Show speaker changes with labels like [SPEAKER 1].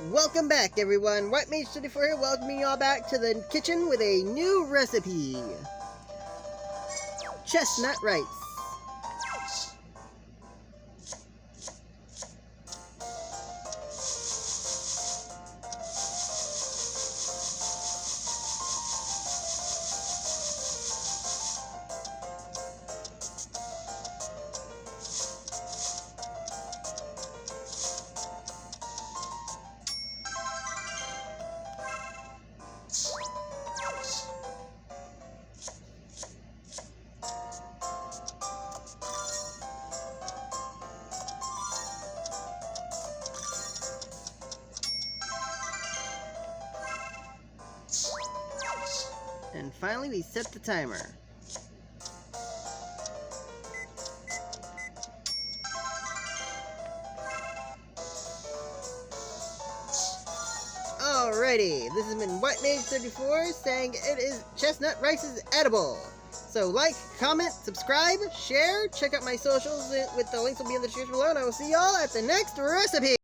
[SPEAKER 1] Welcome back, everyone. White Mage 34 here, welcoming y'all back to the kitchen with a new recipe. Chestnut rice. And finally, we set the timer. Alrighty, this has been White Mage 34 saying chestnut rice is edible. So like, comment, subscribe, share, check out my socials with the links will be in the description below, and I will see y'all at the next recipe.